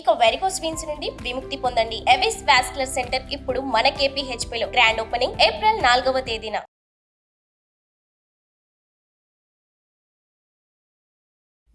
ఇక varicose veins నుండి విముక్తి పొందండి. ఎవిస్ వాస్కులర్ సెంటర్ ఇప్పుడు మన KPHP లో గ్రాండ్ ఓపెనింగ్ ఏప్రిల్ 4వ తేదీన.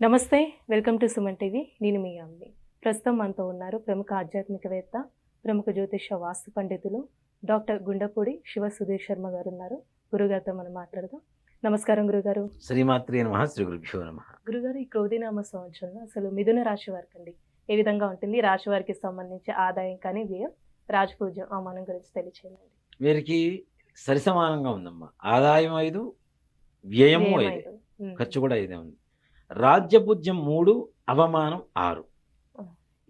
నమస్తే, వెల్కమ్ టు సుమన్ టీవీ. నేను మీ అమ్మి. ప్రస్తుతం మనతో ఉన్నారు ప్రముఖ ఆధ్యాత్మికవేత్త, ప్రముఖ జ్యోతిష వాస్తు పండితులు డాక్టర్ గుండపూడి శివ సుధీర్ శర్మ గారు ఉన్నారు. గురుగారితో మనం మాట్లాడదాం. నమస్కారం గురుగారు. శ్రీమాత్రే నమః, శ్రీ గురుభ్యో నమః. గురుగారు, ఈ క్రోధినామ సంవత్సరంలో అసలు మిథున రాశి వారికి అండి ఏ విధంగా ఉంటుంది? రాశి వారికి సంబంధించి ఆదాయం కానీ వ్యయం, రాజపూజ్యం, అవమానం గురించి తెలియచేయండి. వీరికి సరిసమానంగా ఉందమ్మా. ఆదాయం 5, వ్యయము 5, ఖర్చు కూడా 5 ఉంది. రాజ్యపూజ్యం 3, అవమానం 6.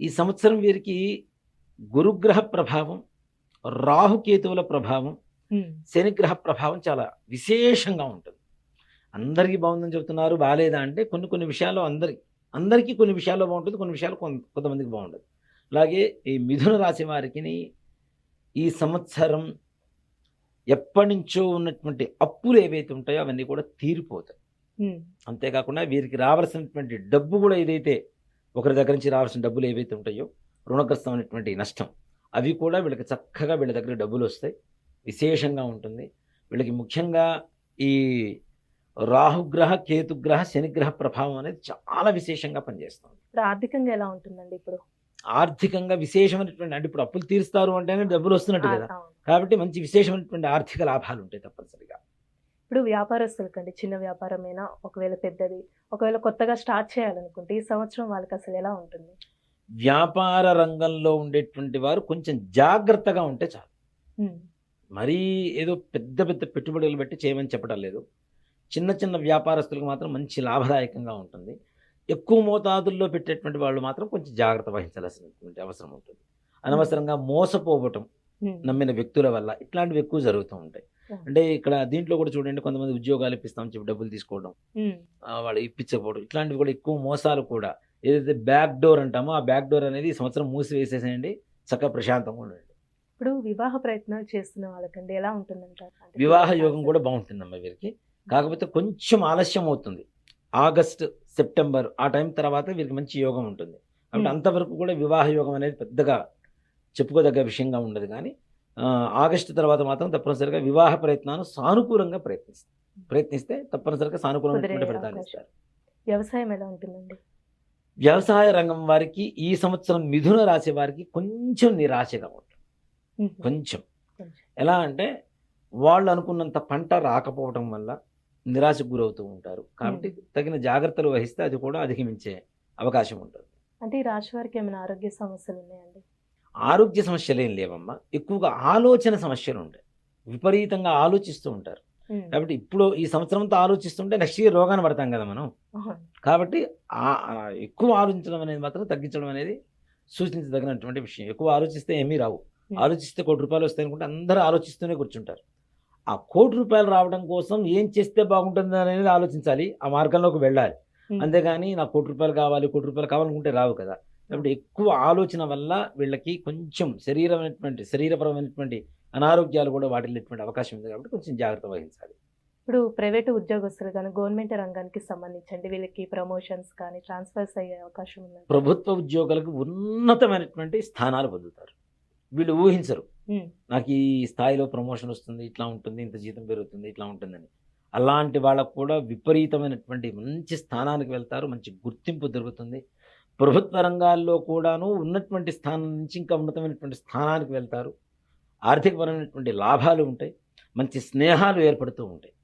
ఈ సంవత్సరం వీరికి గురుగ్రహ ప్రభావం, రాహుకేతువుల ప్రభావం, శనిగ్రహ ప్రభావం చాలా విశేషంగా ఉంటుంది. అందరికీ బాగుందని చెబుతున్నారు, బాగాలేదా అంటే కొన్ని విషయాల్లో అందరికీ కొన్ని విషయాల్లో బాగుంటుంది, కొన్ని విషయాలు కొంతమందికి బాగుండదు. అలాగే ఈ మిథున రాశి వారికి ఈ సంవత్సరం ఎప్పటి నుంచో ఉన్నటువంటి అప్పులు ఏవైతే ఉంటాయో అవన్నీ కూడా తీరిపోతాయి. అంతేకాకుండా వీరికి రావాల్సినటువంటి డబ్బు కూడా ఏదైతే ఒకరి దగ్గర నుంచి రావాల్సిన డబ్బులు ఏవైతే ఉంటాయో, రుణగ్రస్తమైనటువంటి నష్టం, అవి కూడా వీళ్ళకి చక్కగా వీళ్ళ దగ్గర డబ్బులు వస్తాయి. విశేషంగా ఉంటుంది వీళ్ళకి. ముఖ్యంగా ఈ రాహుగ్రహ, కేతుగ్రహ, శనిగ్రహ ప్రభావం అనేది చాలా విశేషంగా పనిచేస్తుంది. ఆర్థికంగా ఎలా ఉంటుందండి ఇప్పుడు? ఆర్థికంగా విశేషమైనటువంటి, అంటే ఇప్పుడు అప్పులు తీరుస్తారు అంటేనే డబ్బులు వస్తున్నట్టు కదా, కాబట్టి మంచి విశేషమైనటువంటి ఆర్థిక లాభాలు ఉంటాయి తప్పనిసరిగా. ఇప్పుడు వ్యాపారస్తులకండి, చిన్న వ్యాపారమైనా, ఒకవేళ పెద్దది, ఒకవేళ కొత్తగా స్టార్ట్ చేయాలనుకుంటే ఈ సంవత్సరం వాళ్ళకి అసలు ఎలా ఉంటుంది? వ్యాపార రంగంలో ఉండేటువంటి వారు కొంచెం జాగ్రత్తగా ఉంటే చాలు. మరీ ఏదో పెద్ద పెట్టుబడులు పెట్టి చేయమని చెప్పడం లేదు. చిన్న వ్యాపారస్తులకు మాత్రం మంచి లాభదాయకంగా ఉంటుంది. ఎక్కువ మోతాదుల్లో పెట్టేటువంటి వాళ్ళు మాత్రం కొంచెం జాగ్రత్త వహించాల్సినటువంటి అవసరం ఉంటుంది. అనవసరంగా మోసపోవటం నమ్మిన వ్యక్తుల వల్ల ఇట్లాంటివి ఎక్కువ జరుగుతూ ఉంటాయి. అంటే ఇక్కడ దీంట్లో కూడా చూడండి, కొంతమంది ఉద్యోగాలు ఇప్పిస్తామని చెప్పి డబ్బులు తీసుకోవడం, వాళ్ళు ఇప్పించకపోవడం, ఇట్లాంటివి కూడా ఎక్కువ మోసాలు కూడా. ఏదైతే బ్యాక్ డోర్ అంటామో, ఆ బ్యాక్ డోర్ అనేది ఈ సంవత్సరం మూసివేసేసేయండి, చక్కగా ప్రశాంతంగా ఉండండి. ఇప్పుడు వివాహ ప్రయత్నాలు చేస్తున్న వాళ్ళకండి ఎలా ఉంటుందంటారు? వివాహ యోగం కూడా బాగుంటుందమ్మా వీరికి. కాకపోతే కొంచెం ఆలస్యం అవుతుంది. ఆగస్ట్, సెప్టెంబర్ ఆ టైం తర్వాత వీరికి మంచి యోగం ఉంటుంది. కాబట్టి అంతవరకు కూడా వివాహ యోగం అనేది పెద్దగా చెప్పుకోదగ్గ విషయంగా ఉండదు. కానీ ఆగస్టు తర్వాత మాత్రం తప్పనిసరిగా వివాహ ప్రయత్నాలు సానుకూలంగా ప్రయత్నిస్తే తప్పనిసరిగా సానుకూలమైన ఫలితాలు ఇస్తారు. వ్యవసాయం ఎలా ఉంటుందండి? వ్యవసాయ రంగం వారికి ఈ సంవత్సరం మిథున రాశి వారికి కొంచెం నిరాశగా ఉంటుంది. కొంచెం ఎలా అంటే వాళ్ళు అనుకున్నంత పంట రాకపోవడం వల్ల నిరాశకు గురవుతూ ఉంటారు. కాబట్టి తగిన జాగ్రత్తలు వహిస్తే అది కూడా అధిగమించే అవకాశం ఉంటుంది. అంటే ఈ రాశి వారికి ఏమైనా ఆరోగ్య సమస్యలు ఉన్నాయండి? ఆరోగ్య సమస్యలు ఏం లేవమ్మా. ఎక్కువగా ఆలోచన సమస్యలు ఉంటాయి. విపరీతంగా ఆలోచిస్తూ ఉంటారు. కాబట్టి ఇప్పుడు ఈ సంవత్సరంతో ఆలోచిస్తుంటే నెక్స్ట్ ఇయర్ రోగాన్ని పడతాం కదా మనం. కాబట్టి ఎక్కువ ఆలోచించడం అనేది మాత్రం తగ్గించడం అనేది సూచించదగినటువంటి విషయం. ఎక్కువ ఆలోచిస్తే ఏమీ రావు. ఆలోచిస్తే ₹1 కోటి వస్తాయి అనుకుంటే అందరూ ఆలోచిస్తూనే కూర్చుంటారు. ఆ ₹1 కోటి రావడం కోసం ఏం చేస్తే బాగుంటుంది అనేది ఆలోచించాలి, ఆ మార్గంలోకి వెళ్ళాలి. అంతేగాని నాకు ₹1 కోటి కావాలి, ₹1 కోటి కావాలనుకుంటే రావు కదా. కాబట్టి ఎక్కువ ఆలోచన వల్ల వీళ్ళకి కొంచెం శరీరపరమైనటువంటి అనారోగ్యాలు కూడా వాటిల్లేటువంటి అవకాశం ఉంది. కాబట్టి కొంచెం జాగ్రత్త వహించాలి. ఇప్పుడు ప్రైవేటు ఉద్యోగస్తులు కానీ, గవర్నమెంట్ రంగానికి సంబంధించండి, వీళ్ళకి ప్రమోషన్స్ కానీ ట్రాన్స్ఫర్స్ అయ్యే అవకాశం ఉంది? ప్రభుత్వ ఉద్యోగులకు ఉన్నతమైనటువంటి స్థానాలు పొందుతారు. వీళ్ళు ఊహించరు, నాకు ఈ స్థాయిలో ప్రమోషన్ వస్తుంది, ఇట్లా ఉంటుంది, ఇంత జీతం పెరుగుతుంది, ఇట్లా ఉంటుందని. అలాంటి వాళ్ళకు కూడా విపరీతమైనటువంటి మంచి స్థానానికి వెళ్తారు, మంచి గుర్తింపు దొరుకుతుంది. ప్రభుత్వ రంగాల్లో కూడాను ఉన్నటువంటి స్థానం నుంచి ఇంకా ఉన్నతమైనటువంటి స్థానానికి వెళ్తారు. ఆర్థికపరమైనటువంటి లాభాలు ఉంటాయి, మంచి స్నేహాలు ఏర్పడుతూ ఉంటాయి.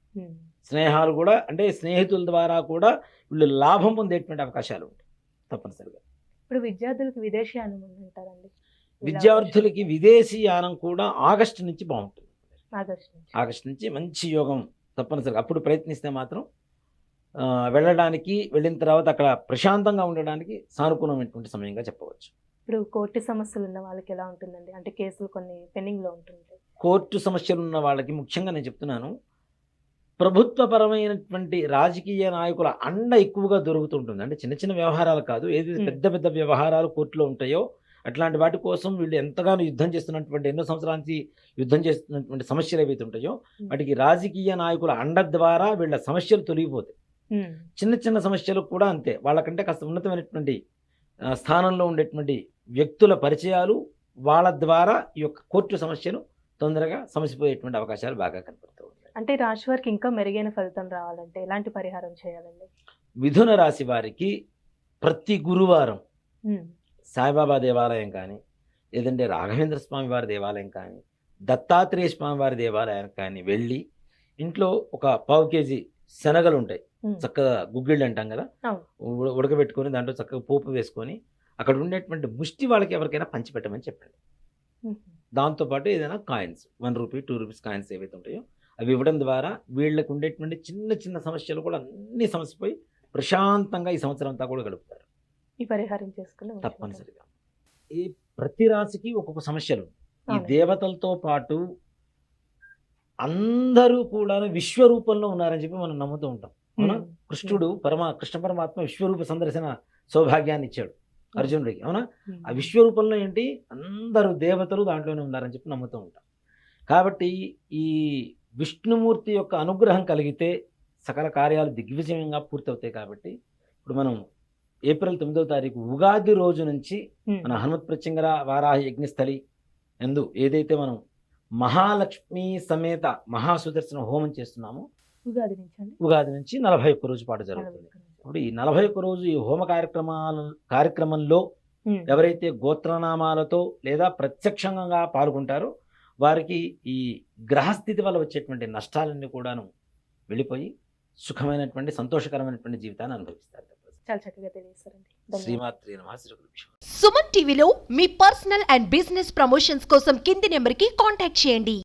స్నేహాలు కూడా అంటే స్నేహితుల ద్వారా కూడా వీళ్ళు లాభం పొందేటువంటి అవకాశాలు ఉంటాయి తప్పనిసరిగా. ఇప్పుడు విద్యార్థులకు విదేశీయానం అంటారండి, విద్యార్థులకి విదేశీయానం కూడా ఆగస్టు నుంచి బాగుంటుంది. ఆగస్టు నుంచి మంచి యోగం తప్పనిసరిగా. అప్పుడు ప్రయత్నిస్తే మాత్రం వెళ్ళిన తర్వాత అక్కడ ప్రశాంతంగా ఉండడానికి సానుకూలమైనటువంటి సమయంగా చెప్పవచ్చు. ఇప్పుడు కోర్టు సమస్యలు ఉన్న వాళ్ళకి ఎలా ఉంటుందండి? అంటే కేసులు కొన్ని పెండింగ్లో ఉంటుంటాయి. కోర్టు సమస్యలు ఉన్న వాళ్ళకి ముఖ్యంగా నేను చెప్తున్నాను, ప్రభుత్వపరమైనటువంటి రాజకీయ నాయకుల అండ ఎక్కువగా దొరుకుతుంటుంది. అంటే చిన్న వ్యవహారాలు కాదు, ఏదైతే పెద్ద వ్యవహారాలు కోర్టులో ఉంటాయో అట్లాంటి వాటి కోసం వీళ్ళు ఎంతగానో యుద్ధం చేస్తున్నటువంటి, ఎన్నో సంవత్సరాల నుంచి యుద్ధం చేస్తున్నటువంటి సమస్యలు ఏవైతే ఉంటాయో వాటికి రాజకీయ నాయకుల అండ ద్వారా వీళ్ళ సమస్యలు తొలగిపోతాయి. చిన్న సమస్యలు కూడా అంతే, వాళ్ళకంటే కాస్త ఉన్నతమైనటువంటి స్థానంలో ఉండేటువంటి వ్యక్తుల పరిచయాలు, వాళ్ళ ద్వారా ఈ యొక్క కోర్టు సమస్యను తొందరగా సమసిపోయేటువంటి అవకాశాలు బాగా కనపడుతూ ఉంటాయి. అంటే ఈ రాశి వారికి ఇంకా మెరుగైన ఫలితం రావాలంటే ఎలాంటి పరిహారం చేయాలండి? మిథున రాశి వారికి ప్రతి గురువారం ఉమ్, సాయిబాబా దేవాలయం కానీ, లేదంటే రాఘవేంద్ర స్వామి వారి దేవాలయం కానీ, దత్తాత్రేయ స్వామి వారి దేవాలయానికి కానీ వెళ్ళి ఇంట్లో ఒక 1/4 కేజీ శనగలు ఉంటాయి, ఉమ్, చక్కగా గుగ్గిళ్ళు అంటాం కదా, అవును. ఉడకబెట్టుకొని దాంట్లో చక్కగా పోపు వేసుకొని అక్కడ ఉండేటువంటి ముష్టి వాళ్ళకి ఎవరికైనా పంచిపెట్టమని చెప్పండి. ఉమ్, దాంతోపాటు ఏదైనా కాయిన్స్, 1 రూపీ 2 రూపీస్ కాయిన్స్ ఏవైతే ఉంటాయో అవి ఇవ్వడం ద్వారా వీళ్ళకు ఉండేటువంటి చిన్న చిన్న సమస్యలు కూడా అన్ని సమస్యపోయి ప్రశాంతంగా ఈ సంవత్సరం అంతా కూడా గడుపుతారు. ఈ పరిహారం చేసుకుని మంచిది. తప్పనిసరిగా ఈ ప్రతి రాశికి ఒక్కొక్క సమస్యలు. ఈ అవునండి. దేవతలతో పాటు అందరూ కూడా విశ్వరూపంలో ఉన్నారని చెప్పి మనం నమ్ముతూ ఉంటాం. అవునా? ఉమ్, కృష్ణ పరమాత్మ విశ్వరూప సందర్శన సౌభాగ్యాన్ని ఇచ్చాడు అర్జునుడికి. అవునా? ఉమ్, ఆ విశ్వరూపంలో ఏంటి, అందరూ దేవతలు దాంట్లోనే ఉన్నారని చెప్పి నమ్ముతూ ఉంటాం. కాబట్టి ఈ విష్ణుమూర్తి యొక్క అనుగ్రహం కలిగితే సకల కార్యాలు దిగ్విజయంగా పూర్తవుతాయి. కాబట్టి ఇప్పుడు మనం ఏప్రిల్ 9వ తారీఖు ఉగాది రోజు నుంచి ఉమ్, మన హనుమత్ ప్రత్యంగర వారాహ యజ్ఞస్థలి ఎందు ఏదైతే మనం మహాలక్ష్మి సమేత మహాసుదర్శన హోమం చేస్తున్నామో ఉగాది నుంచి అండి. ఉగాది నుంచి 41 రోజు పాటు జరుగుతుంది. ఇప్పుడు ఈ 41 రోజు ఈ హోమ కార్యక్రమంలో ఉమ్, ఎవరైతే గోత్రనామాలతో లేదా ప్రత్యక్షంగా పాల్గొంటారో వారికి ఈ గ్రహస్థితి వల్ల వచ్చేటువంటి నష్టాలన్నీ కూడాను వెళ్ళిపోయి సుఖమైనటువంటి సంతోషకరమైనటువంటి జీవితాన్ని అనుభవిస్తారు. చాలా చక్కగా తెలియజేస్తారండి. ధన్యవాదాలు. శ్రీమాత్రి నమః శ్రీ గురుభ్యో. సుమన్ టీవీలో మీ పర్సనల్ అండ్ బిజినెస్ ప్రమోషన్స్ కోసం కింది నెంబర్కి కాంటాక్ట్ చేయండి.